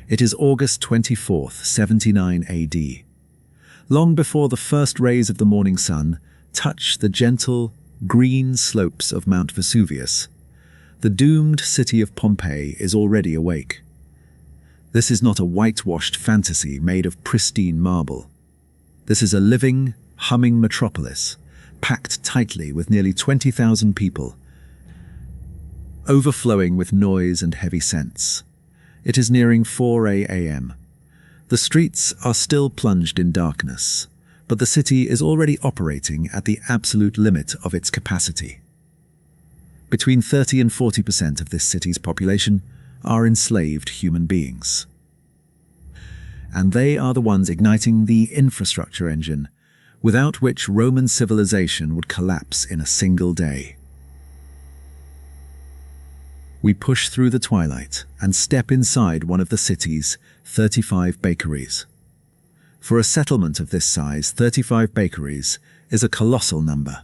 It is August 24th, 79 AD. Long before the first rays of the morning sun touch the gentle, green slopes of Mount Vesuvius, the doomed city of Pompeii is already awake. This is not a whitewashed fantasy made of pristine marble. This is a living, humming metropolis, packed tightly with nearly 20,000 people, overflowing with noise and heavy scents. It is nearing 4 a.m. The streets are still plunged in darkness, but the city is already operating at the absolute limit of its capacity. Between 30 and 40% of this city's population are enslaved human beings. And they are the ones igniting the infrastructure engine, without which Roman civilization would collapse in a single day. We push through the twilight and step inside one of the city's 35 bakeries. For a settlement of this size, 35 bakeries is a colossal number.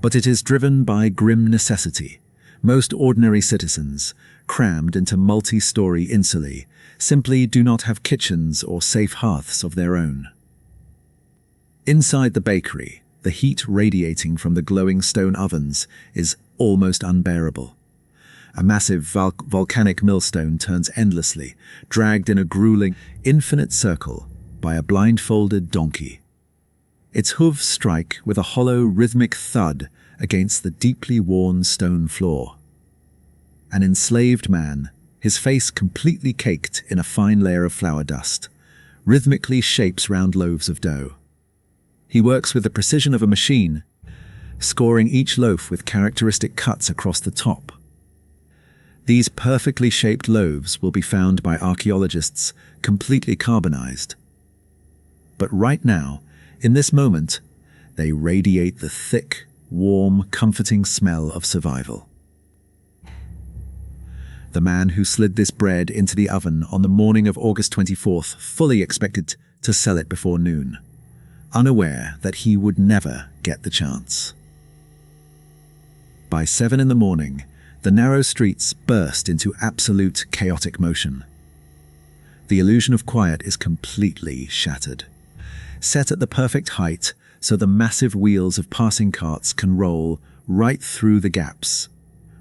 But it is driven by grim necessity. Most ordinary citizens, crammed into multi-story insulae, simply do not have kitchens or safe hearths of their own. Inside the bakery, the heat radiating from the glowing stone ovens is almost unbearable. A massive volcanic millstone turns endlessly, dragged in a grueling, infinite circle by a blindfolded donkey. Its hooves strike with a hollow, rhythmic thud against the deeply worn stone floor. An enslaved man, his face completely caked in a fine layer of flour dust, rhythmically shapes round loaves of dough. He works with the precision of a machine, scoring each loaf with characteristic cuts across the top. These perfectly shaped loaves will be found by archaeologists completely carbonized. But right now, in this moment, they radiate the thick, warm, comforting smell of survival. The man who slid this bread into the oven on the morning of August 24th fully expected to sell it before noon, unaware that he would never get the chance. By 7 in the morning, the narrow streets burst into absolute chaotic motion. The illusion of quiet is completely shattered. Set at the perfect height so the massive wheels of passing carts can roll right through the gaps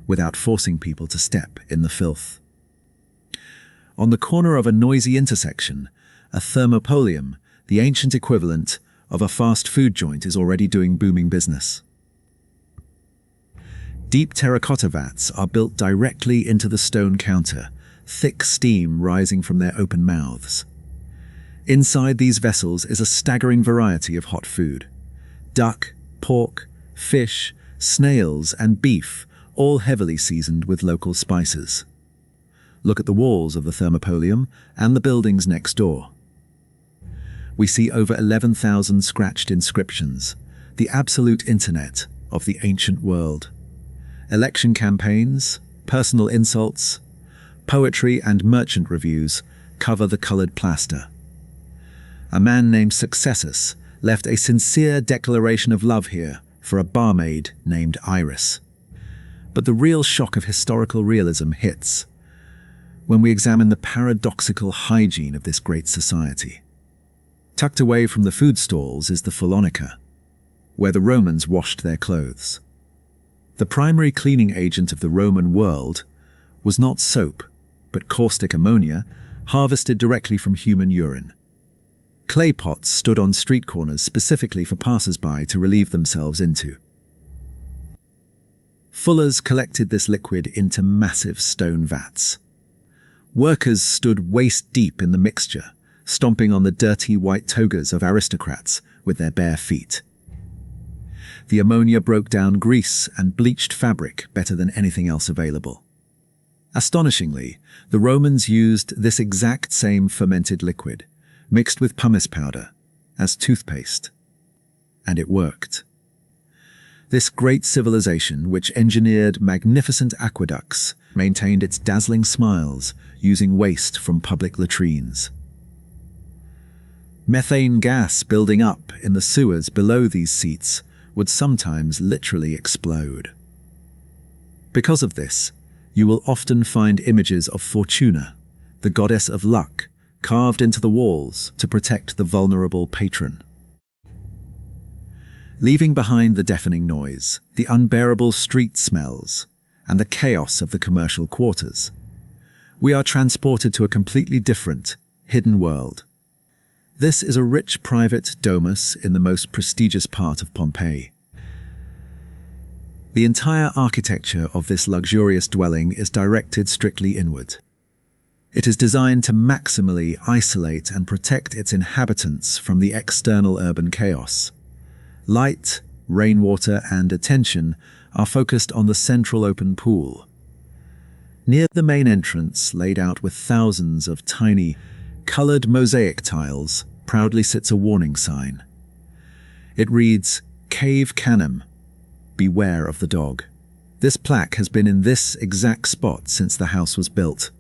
without forcing people to step in the filth. On the corner of a noisy intersection, a thermopolium, the ancient equivalent of a fast food joint, is already doing booming business. Deep terracotta vats are built directly into the stone counter, thick steam rising from their open mouths. Inside these vessels is a staggering variety of hot food. Duck, pork, fish, snails, and beef, all heavily seasoned with local spices. Look at the walls of the thermopolium and the buildings next door. We see over 11,000 scratched inscriptions, the absolute internet of the ancient world. Election campaigns, personal insults, poetry and merchant reviews cover the colored plaster. A man named Successus left a sincere declaration of love here for a barmaid named Iris. But the real shock of historical realism hits when we examine the paradoxical hygiene of this great society. Tucked away from the food stalls is the Phylonica, where the Romans washed their clothes. The primary cleaning agent of the Roman world was not soap, but caustic ammonia harvested directly from human urine. Clay pots stood on street corners specifically for passers-by to relieve themselves into. Fullers collected this liquid into massive stone vats. Workers stood waist-deep in the mixture, stomping on the dirty white togas of aristocrats with their bare feet. The ammonia broke down grease and bleached fabric better than anything else available. Astonishingly, the Romans used this exact same fermented liquid, mixed with pumice powder, as toothpaste. And it worked. This great civilization, which engineered magnificent aqueducts, maintained its dazzling smiles using waste from public latrines. Methane gas building up in the sewers below these seats would sometimes literally explode. Because of this, you will often find images of Fortuna, the goddess of luck, carved into the walls to protect the vulnerable patron. Leaving behind the deafening noise, the unbearable street smells, and the chaos of the commercial quarters, we are transported to a completely different, hidden world. This is a rich private domus in the most prestigious part of Pompeii. The entire architecture of this luxurious dwelling is directed strictly inward. It is designed to maximally isolate and protect its inhabitants from the external urban chaos. Light, rainwater, and attention are focused on the central open pool. Near the main entrance, laid out with thousands of tiny, colored mosaic tiles, proudly sits a warning sign. It reads, "Cave Canem, beware of the dog." This plaque has been in this exact spot since the house was built,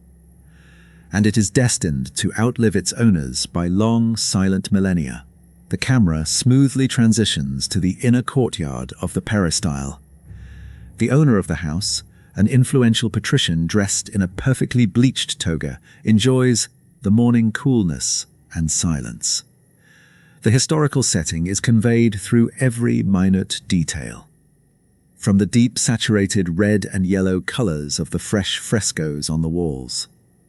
and it is destined to outlive its owners by long, silent millennia. The camera smoothly transitions to the inner courtyard of the peristyle. The owner of the house, an influential patrician dressed in a perfectly bleached toga, enjoys the morning coolness and silence. The historical setting is conveyed through every minute detail. From the deep saturated red and yellow colors of the fresh frescoes on the walls,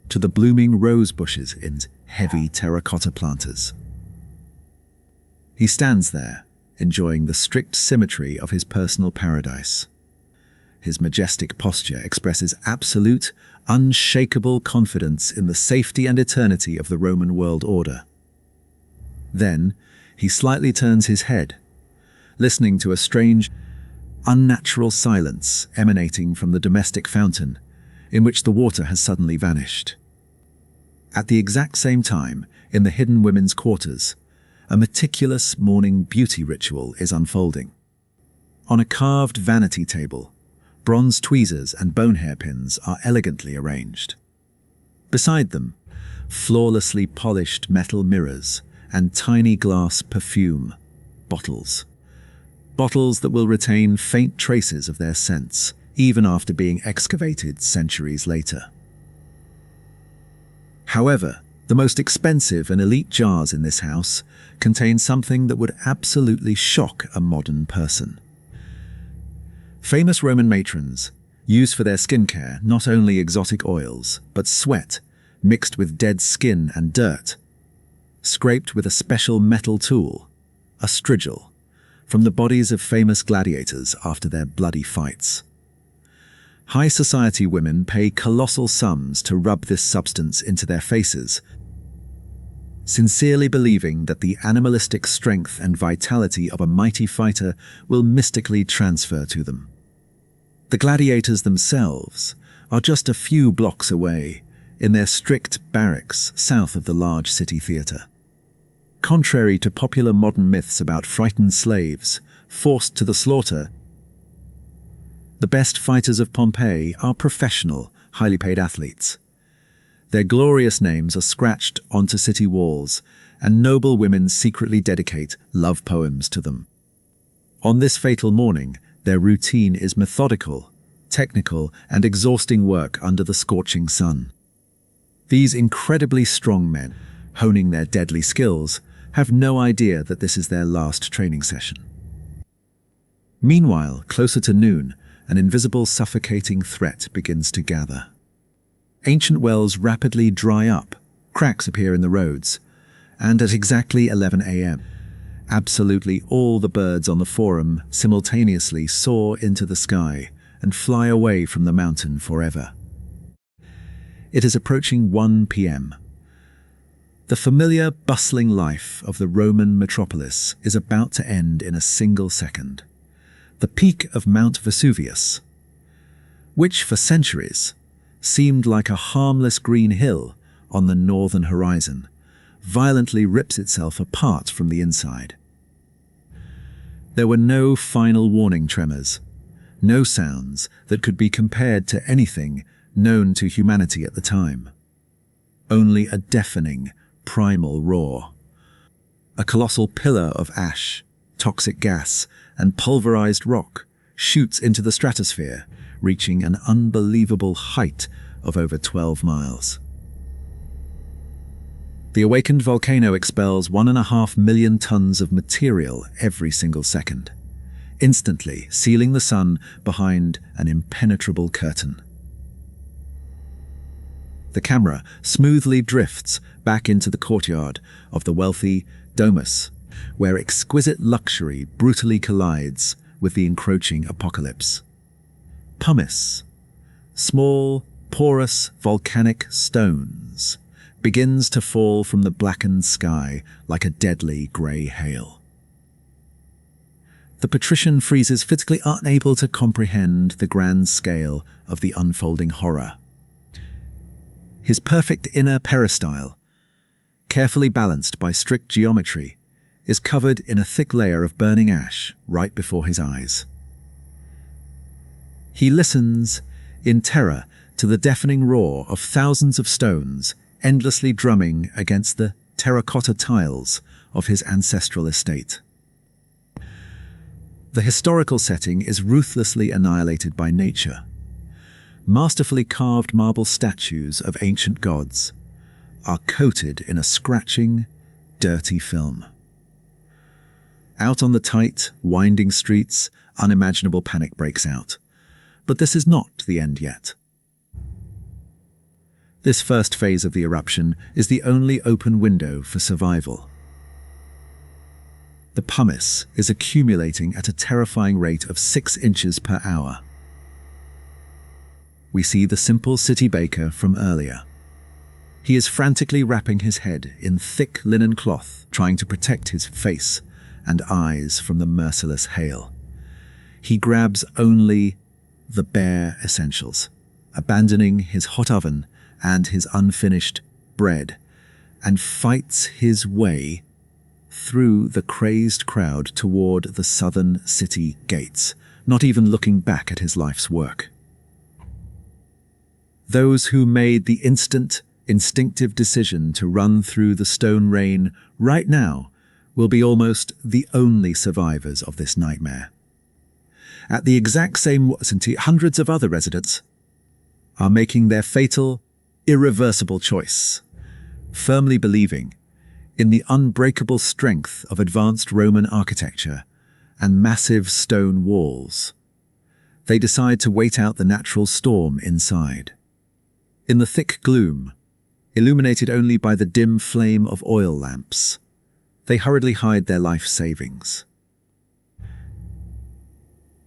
to the blooming rose bushes in heavy terracotta planters. He stands there, enjoying the strict symmetry of his personal paradise. His majestic posture expresses absolute, unshakable confidence in the safety and eternity of the Roman world order. Then, he slightly turns his head, listening to a strange, unnatural silence emanating from the domestic fountain, in which the water has suddenly vanished. At the exact same time, in the hidden women's quarters, a meticulous morning beauty ritual is unfolding. On a carved vanity table, bronze tweezers and bone hairpins are elegantly arranged. Beside them, flawlessly polished metal mirrors and tiny glass perfume bottles. Bottles that will retain faint traces of their scents, even after being excavated centuries later. However, the most expensive and elite jars in this house contain something that would absolutely shock a modern person. Famous Roman matrons use for their skincare not only exotic oils, but sweat mixed with dead skin and dirt, scraped with a special metal tool, a strigil, from the bodies of famous gladiators after their bloody fights. High society women pay colossal sums to rub this substance into their faces, sincerely believing that the animalistic strength and vitality of a mighty fighter will mystically transfer to them. The gladiators themselves are just a few blocks away, in their strict barracks south of the large city theatre. Contrary to popular modern myths about frightened slaves forced to the slaughter, the best fighters of Pompeii are professional, highly paid athletes. Their glorious names are scratched onto city walls, and noble women secretly dedicate love poems to them. On this fatal morning, their routine is methodical, technical, and exhausting work under the scorching sun. These incredibly strong men, honing their deadly skills, have no idea that this is their last training session. Meanwhile, closer to noon, an invisible, suffocating threat begins to gather. Ancient wells rapidly dry up, cracks appear in the roads, and at exactly 11 a.m., absolutely all the birds on the forum simultaneously soar into the sky and fly away from the mountain forever. It is approaching 1 p.m. The familiar, bustling life of the Roman metropolis is about to end in a single second. The peak of Mount Vesuvius, which for centuries seemed like a harmless green hill on the northern horizon, violently rips itself apart from the inside. There were no final warning tremors, no sounds that could be compared to anything known to humanity at the time. Only a deafening, primal roar. A colossal pillar of ash, toxic gas, and pulverized rock shoots into the stratosphere, reaching an unbelievable height of over 12 miles. The awakened volcano expels 1.5 million tons of material every single second, instantly sealing the sun behind an impenetrable curtain. The camera smoothly drifts back into the courtyard of the wealthy domus, where exquisite luxury brutally collides with the encroaching apocalypse. Pumice, small, porous volcanic stones, begins to fall from the blackened sky like a deadly grey hail. The patrician freezes, physically unable to comprehend the grand scale of the unfolding horror. His perfect inner peristyle, carefully balanced by strict geometry, is covered in a thick layer of burning ash right before his eyes. He listens in terror to the deafening roar of thousands of stones endlessly drumming against the terracotta tiles of his ancestral estate. The historical setting is ruthlessly annihilated by nature. Masterfully carved marble statues of ancient gods are coated in a scratching, dirty film. Out on the tight, winding streets, unimaginable panic breaks out. But this is not the end yet. This first phase of the eruption is the only open window for survival. The pumice is accumulating at a terrifying rate of 6 inches per hour. We see the simple city baker from earlier. He is frantically wrapping his head in thick linen cloth, trying to protect his face and eyes from the merciless hail. He grabs only the bare essentials, abandoning his hot oven and his unfinished bread, and fights his way through the crazed crowd toward the southern city gates, not even looking back at his life's work. Those who made the instant, instinctive decision to run through the stone rain right now will be almost the only survivors of this nightmare. At the exact same certainty, hundreds of other residents are making their fatal, irreversible choice, firmly believing in the unbreakable strength of advanced Roman architecture and massive stone walls. They decide to wait out the natural storm inside. In the thick gloom, illuminated only by the dim flame of oil lamps, they hurriedly hide their life savings.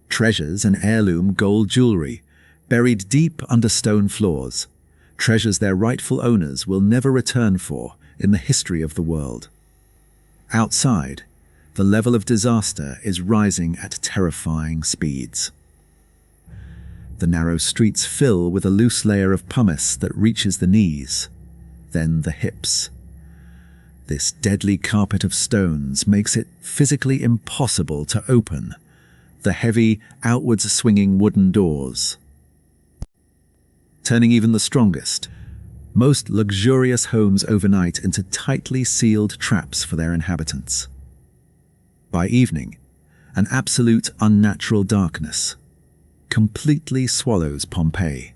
Treasures and heirloom gold jewelry, buried deep under stone floors, treasures their rightful owners will never return for in the history of the world. Outside, the level of disaster is rising at terrifying speeds. The narrow streets fill with a loose layer of pumice that reaches the knees, then the hips. This deadly carpet of stones makes it physically impossible to open the heavy, outwards swinging wooden doors, turning even the strongest, most luxurious homes overnight into tightly sealed traps for their inhabitants. By evening, an absolute unnatural darkness completely swallows Pompeii.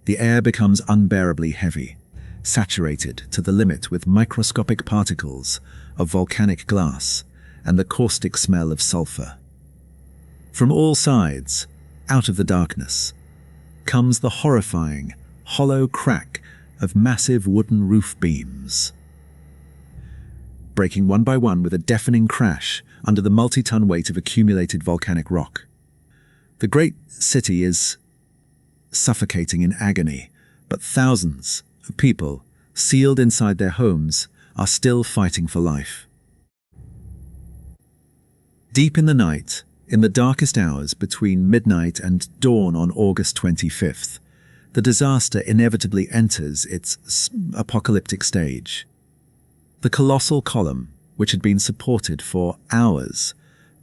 The air becomes unbearably heavy, saturated to the limit with microscopic particles of volcanic glass and the caustic smell of sulfur. From all sides, out of the darkness, comes the horrifying, hollow crack of massive wooden roof beams, breaking one by one with a deafening crash under the multi-ton weight of accumulated volcanic rock. The great city is suffocating in agony, but thousands of people, sealed inside their homes, are still fighting for life. Deep in the night, in the darkest hours between midnight and dawn on August 25th, the disaster inevitably enters its apocalyptic stage. The colossal column, which had been supported for hours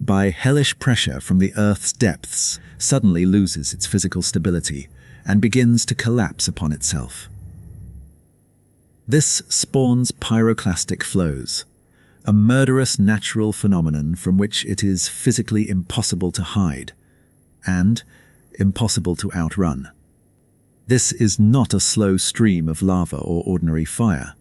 by hellish pressure from the Earth's depths, suddenly loses its physical stability and begins to collapse upon itself. This spawns pyroclastic flows, a murderous natural phenomenon from which it is physically impossible to hide and impossible to outrun. This is not a slow stream of lava or ordinary fire.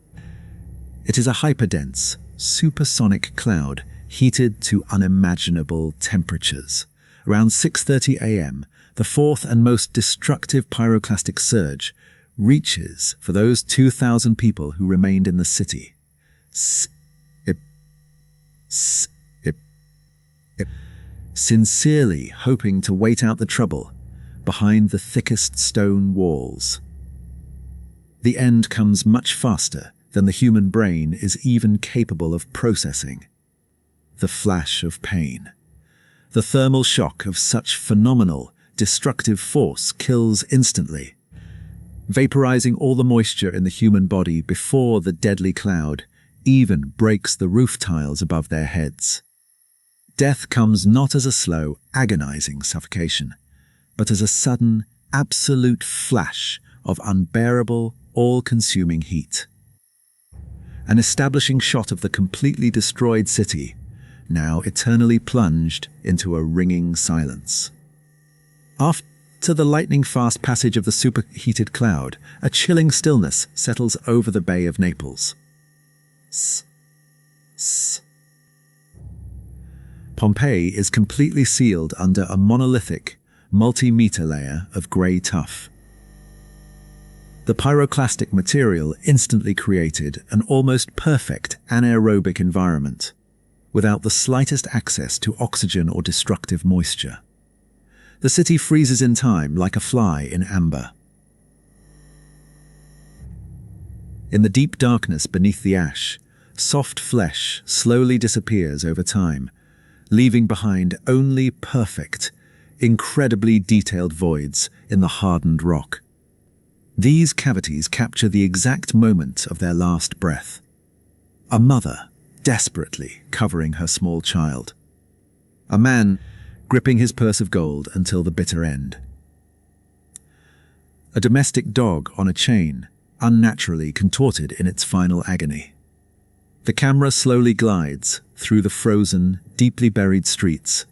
It is a hyperdense, supersonic cloud heated to unimaginable temperatures. Around 6:30 a.m., the fourth and most destructive pyroclastic surge reaches for those 2,000 people who remained in the city. Sincerely hoping to wait out the trouble behind the thickest stone walls. The end comes much faster than the human brain is even capable of processing. The flash of pain. The thermal shock of such phenomenal, destructive force kills instantly, vaporizing all the moisture in the human body before the deadly cloud even breaks the roof tiles above their heads. Death comes not as a slow, agonizing suffocation, but as a sudden, absolute flash of unbearable, all-consuming heat. An establishing shot of the completely destroyed city, now eternally plunged into a ringing silence. After the lightning-fast passage of the superheated cloud, a chilling stillness settles over the Bay of Naples. Pompeii is completely sealed under a monolithic, multi-meter layer of grey tuff. The pyroclastic material instantly created an almost perfect anaerobic environment, without the slightest access to oxygen or destructive moisture. The city freezes in time like a fly in amber. In the deep darkness beneath the ash, soft flesh slowly disappears over time, leaving behind only perfect, incredibly detailed voids in the hardened rock. These cavities capture the exact moment of their last breath. A mother desperately covering her small child. A man gripping his purse of gold until the bitter end. A domestic dog on a chain, unnaturally contorted in its final agony. The camera slowly glides through the frozen, deeply buried streets,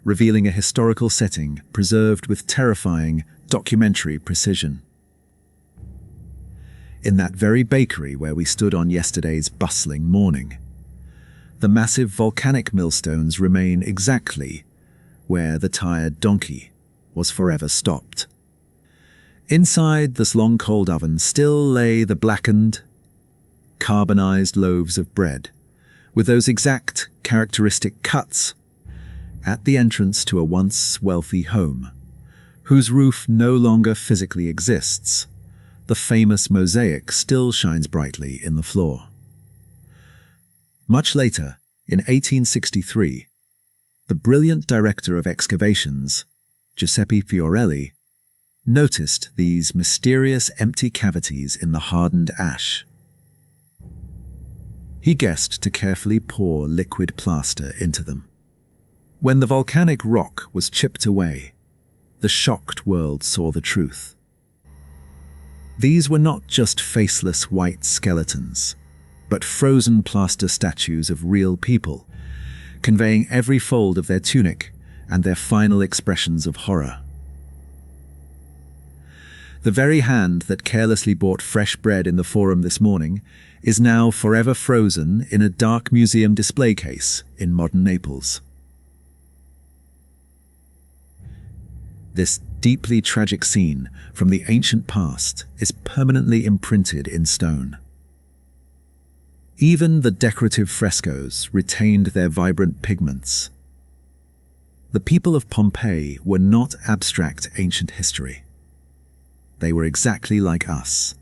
revealing a historical setting preserved with terrifying, documentary precision. In that very bakery where we stood on yesterday's bustling morning, the massive volcanic millstones remain exactly where the tired donkey was forever stopped. Inside this long cold oven still lay the blackened, carbonized loaves of bread, with those exact characteristic cuts at the entrance to a once wealthy home, whose roof no longer physically exists. The famous mosaic still shines brightly in the floor. Much later, in 1863, the brilliant director of excavations, Giuseppe Fiorelli, noticed these mysterious empty cavities in the hardened ash. He guessed to carefully pour liquid plaster into them. When the volcanic rock was chipped away, the shocked world saw the truth. These were not just faceless white skeletons, but frozen plaster statues of real people, conveying every fold of their tunic and their final expressions of horror. The very hand that carelessly bought fresh bread in the Forum this morning is now forever frozen in a dark museum display case in modern Naples. This deeply tragic scene from the ancient past is permanently imprinted in stone. Even the decorative frescoes retained their vibrant pigments. The people of Pompeii were not abstract ancient history. They were exactly like us,